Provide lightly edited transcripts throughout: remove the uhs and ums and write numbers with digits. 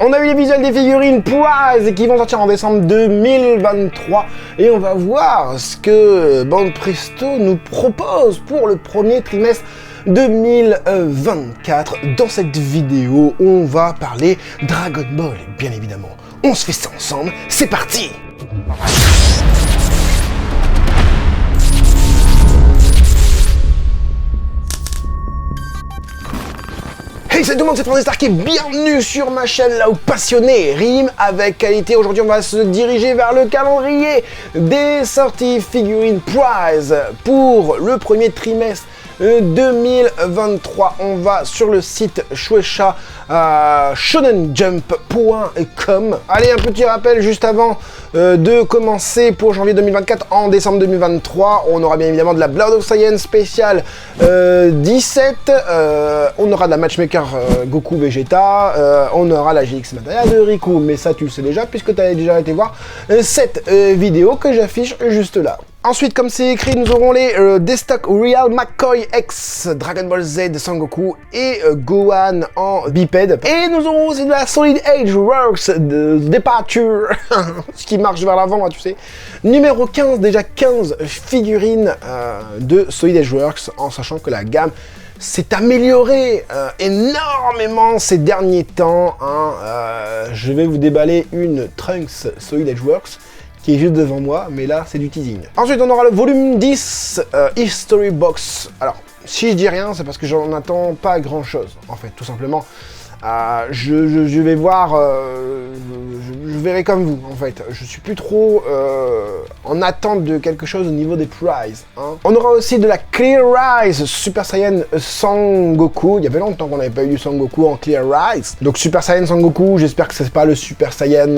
On a eu les visuels des figurines Prize qui vont sortir en décembre 2023 et on va voir ce que Bandai Presto nous propose pour le premier trimestre 2024. Dans cette vidéo, on va parler Dragon Ball, bien évidemment. On se fait ça ensemble, c'est parti! Hey salut tout le monde, c'est Francis Stark et bienvenue sur ma chaîne là où passionné rime avec qualité. Aujourd'hui on va se diriger vers le calendrier des sorties figurines Prize pour le premier trimestre 2023. On va sur le site Shueisha shonenjump.com. Allez, un petit rappel juste avant de commencer pour janvier 2024. En décembre 2023, on aura bien évidemment de la Blood of Saiyan spéciale 17. On aura de la Matchmaker Goku Vegeta. On aura la GX Materia de Riku. Mais ça, tu le sais déjà puisque tu avais déjà été voir cette vidéo que j'affiche juste là. Ensuite, comme c'est écrit, nous aurons les Destock Real McCoy X Dragon Ball Z Sangoku et Gohan en bipède. Et nous aurons aussi de la Solid Age Works de Departure, ce qui marche vers l'avant, hein, tu sais. Numéro 15, déjà 15 figurines de Solid Age Works, en sachant que la gamme s'est améliorée énormément ces derniers temps. Hein. Je vais vous déballer une Trunks Solid Age Works, qui est juste devant moi, mais là, c'est du teasing. Ensuite, on aura le volume 10 History Box. Alors, si je dis rien, c'est parce que j'en attends pas grand-chose, en fait, tout simplement. Je vais voir, je verrai comme vous, en fait. Je suis plus trop en attente de quelque chose au niveau des prizes. Hein. On aura aussi de la Clear Rise Super Saiyan Sangoku. Il y avait longtemps qu'on n'avait pas eu du Sangoku en Clear Rise. Donc Super Saiyan Sangoku, j'espère que c'est pas le Super Saiyan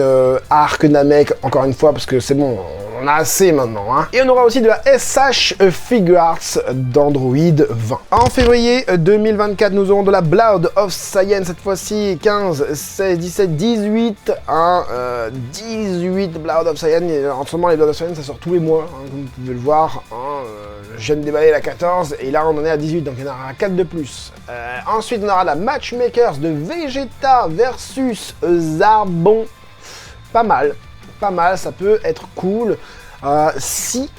Arc Namek, encore une fois, parce que c'est bon, on a assez maintenant. Hein. Et on aura aussi de la SH Figure Arts d'Android 20. En février 2024, nous aurons de la Blood of Saiyan, cette fois-ci 15, 16, 17, 18, hein, 18 Blood of Saiyan. En ce moment, les Blood of Saiyan, ça sort tous les mois, hein, comme vous pouvez le voir. Hein, je viens de déballer la 14 et là, on en est à 18, donc il y en aura 4 de plus. Ensuite, on aura la Matchmakers de Vegeta versus Zarbon. Pas mal, ça peut être cool. Si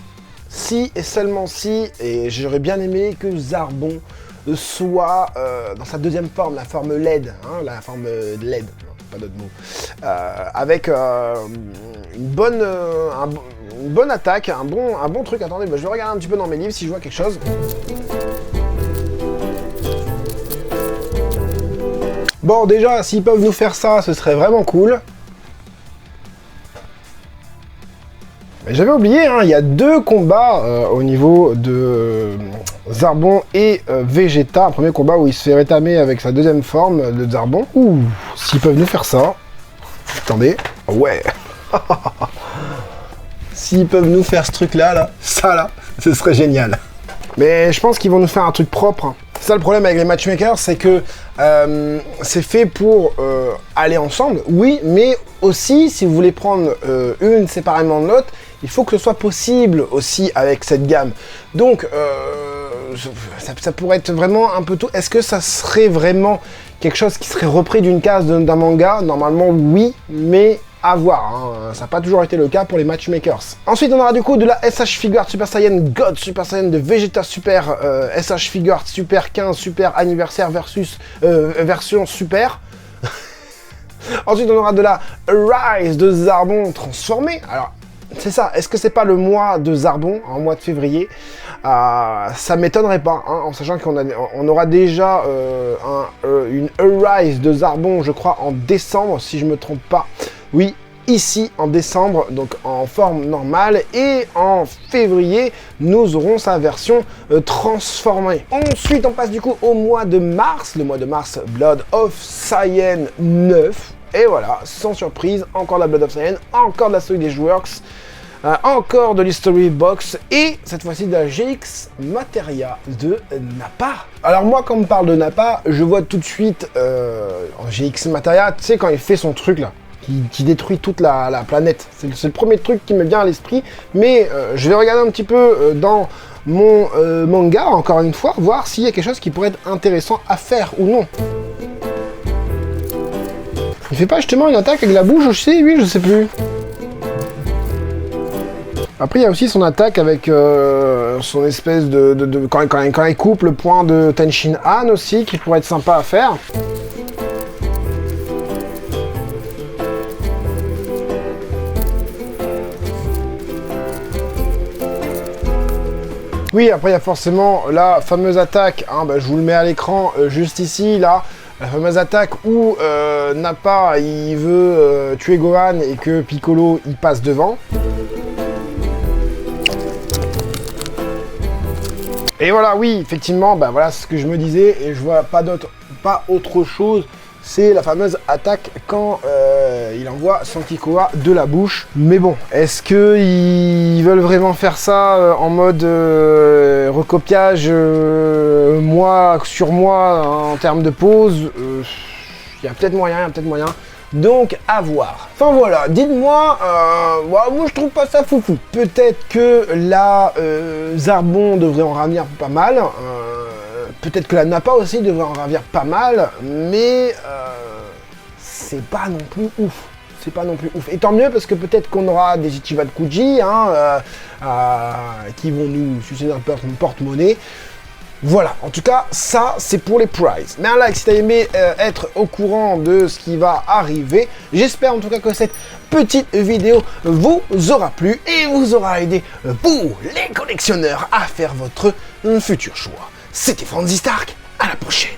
et seulement si, et j'aurais bien aimé que Zarbon soit dans sa deuxième forme, la forme LED, hein, la forme LED, pas d'autre mot, avec une bonne attaque, un bon truc. Attendez, je vais regarder un petit peu dans mes livres si je vois quelque chose. Bon, déjà, s'ils peuvent nous faire ça, ce serait vraiment cool. J'avais oublié, hein, il y a 2 combats au niveau de Zarbon et Vegeta. Un premier combat où il se fait rétamer avec sa deuxième forme de Zarbon. Ouh, s'ils peuvent nous faire ça. Attendez, ouais. S'ils peuvent nous faire ce truc-là, là, ça là, ce serait génial. Mais je pense qu'ils vont nous faire un truc propre. Hein. C'est ça le problème avec les matchmakers, c'est que c'est fait pour aller ensemble, oui, mais aussi, si vous voulez prendre une séparément de l'autre, il faut que ce soit possible aussi avec cette gamme. Donc, ça pourrait être vraiment un peu tout. Est-ce que ça serait vraiment quelque chose qui serait repris d'une case d'un manga? Normalement, oui, mais à voir. Hein. Ça n'a pas toujours été le cas pour les matchmakers. Ensuite, on aura du coup de la SH Figure Art Super Saiyan God Super Saiyan de Vegeta Super SH Figure Art Super 15 Super Anniversaire versus version Super. Ensuite, on aura de la Rise de Zarbon transformé. Alors, c'est ça. Est-ce que c'est pas le mois de Zarbon, en mois de février? Ça m'étonnerait pas, hein, en sachant qu'on aura déjà une Rise de Zarbon, je crois, en décembre, si je me trompe pas. Oui, ici en décembre, donc en forme normale, et en février, nous aurons sa version transformée. Ensuite, on passe du coup au mois de mars, le mois de mars, Blood of Saiyan 9. Et voilà, sans surprise, encore de la Blood of Saiyan, encore de la Solid Age Works, encore de l'History Box, et cette fois-ci de la GX Materia de Nappa. Alors moi, quand on me parle de Nappa, je vois tout de suite GX Materia, tu sais, quand il fait son truc là, qui détruit toute la planète. C'est le premier truc qui me vient à l'esprit, mais je vais regarder un petit peu dans mon manga, encore une fois, voir s'il y a quelque chose qui pourrait être intéressant à faire ou non. fait pas justement une attaque avec la bouche aussi, lui, je sais plus. Après, il y a aussi son attaque avec son espèce de quand il coupe le point de Tenshin Han aussi, qui pourrait être sympa à faire. Oui, après il y a forcément la fameuse attaque, hein, bah, je vous le mets à l'écran juste ici, là. La fameuse attaque où Nappa il veut tuer Gohan et que Piccolo il passe devant. Et voilà, oui, effectivement, bah voilà ce que je me disais, et je vois pas autre chose, c'est la fameuse attaque quand il envoie Sankikoa de la bouche. Mais bon, est-ce qu'ils veulent vraiment faire ça en mode recopiage moi sur moi en termes de pause? Il y a peut-être moyen, Donc, à voir. Enfin voilà, dites-moi, moi je trouve pas ça foufou. Peut-être que la Zarbon devrait en ravir pas mal. Peut-être que la Nappa aussi devrait en ravir pas mal. Mais c'est pas non plus ouf. C'est pas non plus ouf. Et tant mieux parce que peut-être qu'on aura des Ichiban de Kuji hein, qui vont nous sucer dans le porte-monnaie. Voilà, en tout cas, ça, c'est pour les prizes. Mais un like si t'as aimé être au courant de ce qui va arriver. J'espère en tout cas que cette petite vidéo vous aura plu et vous aura aidé, vous, les collectionneurs, à faire votre futur choix. C'était Franzy Stark, à la prochaine.